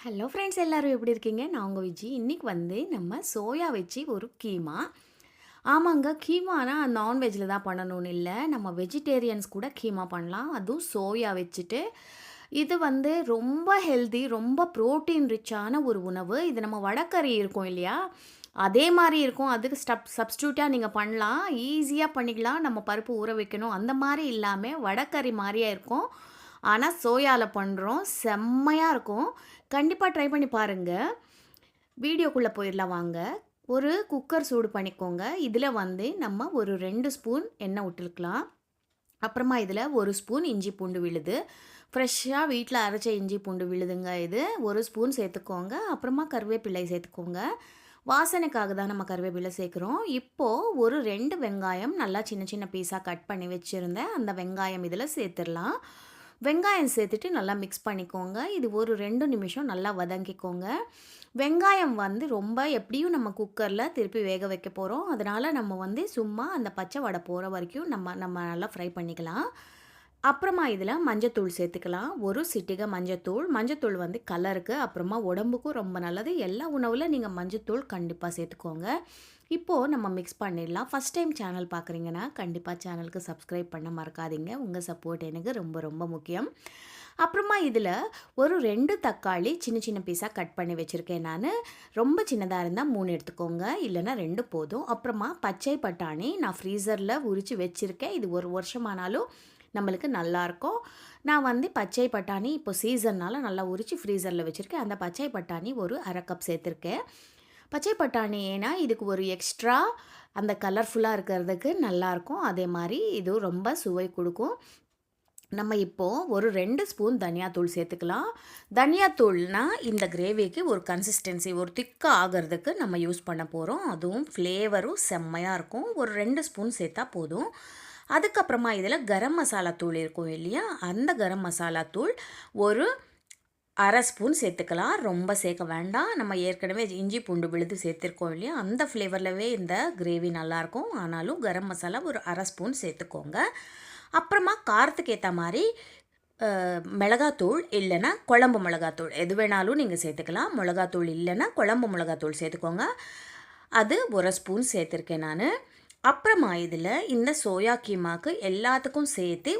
Hello friends எல்லாரும் எப்படி இருக்கீங்க? நான் உங்கள் விஜி. இன்னைக்கு நம்ம சோயா வச்சு ஒரு கீமா. ஆமாங்க, கீமானா நான்வெஜ்ல தான் பண்ணணும்னு இல்ல. நம்ம வெஜிடேரியன்ஸ் கூட கீமா பண்ணலாம். அதுவும் சோயா வச்சுட்டு. இது ரொம்ப ஹெல்தி, ரொம்ப புரோட்டீன் ரிச்சான ஒரு உணவு. இது நம்ம வடக்கறி இருக்கும் இல்லையா? அதே மாரி இருக்கும். அதுக்கு சப்ஸ்டியூட்டா நீங்க பண்ணலாம். ஈஸியா பண்ணிக்கலாம். நம்ம பருப்பு ஊற வைக்கணும். அந்த மாரி இல்லாம வடக்கறி மாரியே இருக்கும். ஆனா சோயால பண்றோம். செம்மையா இருக்கும். கண்டிப்பா ட்ரை பண்ணி பாருங்க. வீடியோக்குள்ள போயிரலாம் வாங்க. ஒரு குக்கர் சூடு பண்ணிக்கோங்க. இதில நம்ம ஒரு 2 ஸ்பூன் எண்ணெய் விட்டுருக்கலாம். அப்புறமா இதில 1 ஸ்பூன் இஞ்சி பூண்டு விழுது. ஃப்ரெஷ்ஷா வீட்ல அரைச்ச இஞ்சி பூண்டு விழுதுங்க இது. 1 ஸ்பூன் சேர்த்துக்கோங்க. அப்புறமா கருவேப்பிலை சேர்த்துக்கோங்க. வாசனைக்காக தான் நம்ம கருவேப்பிலை சேர்க்குறோம். இப்போ ஒரு 2 வெங்காயம் நல்லா சின்ன சின்ன பீஸா கட் பண்ணி வச்சிருந்தேன். அந்த வெங்காயம் இதில சேர்த்துரலாம். வெங்காயம் சேர்த்துட்டு நல்லா மிக்ஸ் பண்ணிக்கோங்க. இது ஒரு 2 நிமிஷம் நல்லா வதங்கிக்கோங்க. வெங்காயம் ரொம்ப எப்படியும் நம்ம குக்கர்ல திருப்பி வேக வைக்க போறோம். அதனால நம்ம சும்மா அந்த பச்சை வாடை போற வரைக்கும் நம்ம நல்லா ஃப்ரை பண்ணிக்கலாம். அப்புறமா இதில மஞ்சத்தூள் சேர்த்துக்கலாம். ஒரு சிட்டிகை மஞ்சத்தூள். மஞ்சத்தூள் கலருக்கு, அப்புறமா உடம்புக்கும் ரொம்ப நல்லது. எல்லா உணவுல நீங்க மஞ்சத்தூள் கண்டிப்பா சேர்த்துக்கோங்க. இப்போ நம்ம மிக்ஸ் பண்ணிடலாம். ஃபர்ஸ்ட் டைம் சேனல் பார்க்குறீங்கன்னா, கண்டிப்பா சேனலுக்கு சப்ஸ்கிரைப் பண்ண மறக்காதீங்க. உங்க சப்போர்ட் எனக்கு ரொம்ப ரொம்ப முக்கியம். அப்புறமா இதில ஒரு 2 தக்காளி சின்ன சின்ன பீஸா கட் பண்ணி வச்சிருக்கேன் நானு. ரொம்ப சின்னதா இருந்தா 3 எடுத்துக்கோங்க. இல்லன்னா 2 போதும். அப்புறமா பச்சை பட்டாணி நான் ஃப்ரீசர்ல உரிச்சு வச்சிருக்கேன். இது 1 வருஷமானாலும் நம்மளுக்கு நல்லாயிருக்கும். நான் பச்சை பட்டாணி இப்போ சீசன்னால நல்லா உரிச்சு ஃப்ரீசர்ல வச்சிருக்கேன். அந்த பச்சை பட்டாணி ஒரு 1/2 கப் சேர்த்துருக்கேன். பச்சை பட்டாணி ஏன்னா இதுக்கு ஒரு எக்ஸ்ட்ரா அந்த கலர்ஃபுல்லா இருக்கிறதுக்கு நல்லாயிருக்கும். அதே மாரி இது ரொம்ப சுவை குடுக்கும். நம்ம இப்போ ஒரு 2 ஸ்பூன் தனியாத்தூள் சேர்த்துக்கலாம். தனியாத்தூள்னா இந்த கிரேவிக்கு ஒரு கன்சிஸ்டன்சி ஒரு திக்கா ஆகிறதுக்கு நம்ம யூஸ் பண்ண போறோம். அதுவும் ஃப்ளேவரும் செம்மையா இருக்கும். ஒரு 2 ஸ்பூன் சேர்த்தா போதும். அதுக்கப்புறமா இதில் கரம் மசாலா தூள் இருக்கும் இல்லையா? அந்த கரம் மசாலா தூள் ஒரு 1/2 ஸ்பூன் சேர்த்துக்கலாம். ரொம்ப சேர்க்க வேண்டாம். நம்ம ஏற்கனவே இஞ்சி பூண்டு விழுது சேர்த்துருக்கோம் இல்லையா? அந்த ஃப்ளேவர்லவே இந்த கிரேவி நல்லாயிருக்கும். ஆனாலும் கரம் மசாலா ஒரு 1/2 ஸ்பூன் சேர்த்துக்கோங்க. அப்புறமா காரத்துக்கு ஏற்ற மாதிரி மிளகாத்தூள் இல்லைன்னா குழம்பு மிளகாத்தூள் எது வேணாலும் நீங்கள் சேர்த்துக்கலாம். மிளகாத்தூள் இல்லைன்னா குழம்பு மிளகாத்தூள் சேர்த்துக்கோங்க. அது 1 ஸ்பூன் சேர்த்துருக்கேன் நான். அப்புறமா இதில் இந்த சோயா கீமாக்கு எல்லாத்துக்கும் சேர்த்து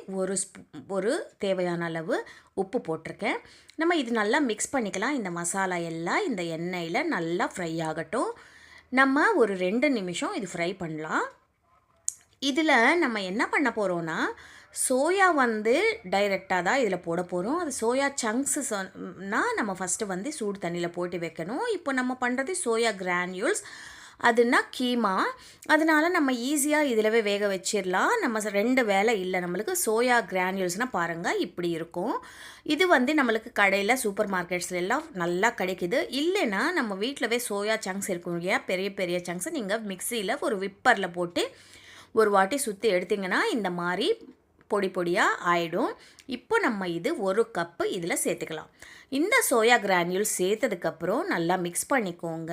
ஒரு தேவையான அளவு உப்பு போட்டிருக்கேன். நம்ம இது நல்லா மிக்ஸ் பண்ணிக்கலாம். இந்த மசாலா எல்லாம் இந்த எண்ணெயில் நல்லா ஃப்ரை ஆகட்டும். நம்ம ஒரு 2 நிமிஷம் இது ஃப்ரை பண்ணலாம். இதில் நம்ம என்ன பண்ண போகிறோன்னா, சோயா டைரெக்டாக தான் இதில் போட போகிறோம். அது சோயா சங்க்ஸுன்னா நம்ம ஃபஸ்ட்டு சூடு தண்ணியில் போட்டு வைக்கணும். இப்போ நம்ம பண்ணுறது சோயா கிரானியூல்ஸ். அதுனா கீமா. அதனால நம்ம ஈஸியாக இதிலவே வேக வச்சிடலாம். நம்ம 2 வேலை இல்லை நம்மளுக்கு. சோயா கிரானியூல்ஸ்னால் பாருங்கள் இப்படி இருக்கும். இது நம்மளுக்கு கடையில் சூப்பர் மார்க்கெட்ஸ்ல எல்லாம் நல்லா கிடைக்குது. இல்லைன்னா நம்ம வீட்டிலவே சோயா சங்க்ஸ் இருக்கும் இல்லையா? பெரிய பெரிய சங்க்ஸை நீங்கள் மிக்சியில் ஒரு விப்பரில் போட்டு ஒரு வாட்டி சுற்றி எடுத்திங்கன்னா இந்த மாதிரி பொடி பொடியாக ஆகிடும். இப்போ நம்ம இது 1 கப்பு இதில் சேர்த்துக்கலாம். இந்த சோயா கிரானியூல்ஸ் சேர்த்ததுக்கப்புறம் நல்லா மிக்ஸ் பண்ணிக்கோங்க.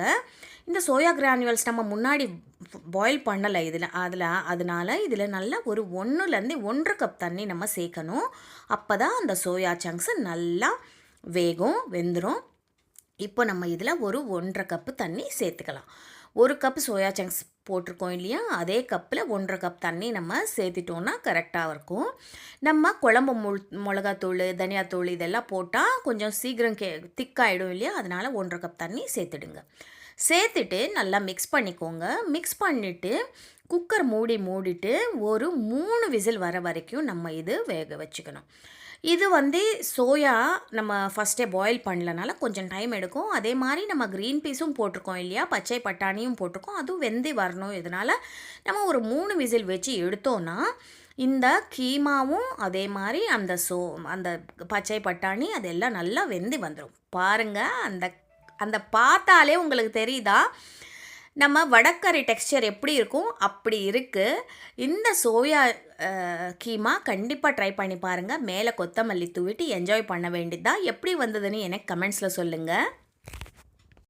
இந்த சோயா கிரானியூல்ஸ் நம்ம முன்னாடி பாயில் பண்ணலை அதனால் இதில் நல்லா ஒரு 1லேருந்து 1.5 கப் தண்ணி நம்ம சேர்க்கணும். அப்போ தான் அந்த சோயா சங்க்ஸ் நல்லா வெந்துடும். இப்போ நம்ம இதில் ஒரு 1.5 கப்பு தண்ணி சேர்த்துக்கலாம். 1 கப் சோயா சங்க்ஸ் போட்டிருக்கோம் இல்லையா? அதே கப்பில் 1.5 கப் தண்ணி நம்ம சேர்த்துட்டோன்னா கரெக்டாக இருக்கும். நம்ம குழம்பு மிளகாத்தூள் தனியாத்தூள் இதெல்லாம் போட்டால் கொஞ்சம் சீக்கிரம் திக்காயிடும் இல்லையா? அதனால் 1.5 கப் தண்ணி சேர்த்துடுங்க. சேர்த்துட்டு நல்லா மிக்ஸ் பண்ணிக்கோங்க. மிக்ஸ் பண்ணிவிட்டு குக்கர் மூடிட்டு ஒரு 3 விசில் வர வரைக்கும் நம்ம இது வேக வச்சுக்கணும். இது சோயா நம்ம ஃபஸ்ட்டே பாயில் பண்ணலனால கொஞ்சம் டைம் எடுக்கும். அதே மாதிரி நம்ம க்ரீன் பீஸும் போட்டிருக்கோம் இல்லையா? பச்சை பட்டாணியும் போட்டிருக்கோம். அதுவும் வெந்து வரணும். இதனால் நம்ம ஒரு 3 விசில் வச்சு எடுத்தோன்னா இந்த கீமாவும் அதே மாதிரி அந்த பச்சை பட்டாணி அதெல்லாம் நல்லா வெந்து வந்துடும். பாருங்கள், அந்த பார்த்தாலே உங்களுக்கு தெரியுதா? நம்ம வடக்கறி டெக்ஸ்சர் எப்படி இருக்கும் அப்படி இருக்குது. இந்த சோயா கீமா கண்டிப்பாக ட்ரை பண்ணி பாருங்கள். மேலே கொத்தமல்லி தூவிட்டு என்ஜாய் பண்ண வேண்டியது தான். எப்படி வந்ததுன்னு எனக்கு கமெண்ட்ஸில் சொல்லுங்கள்.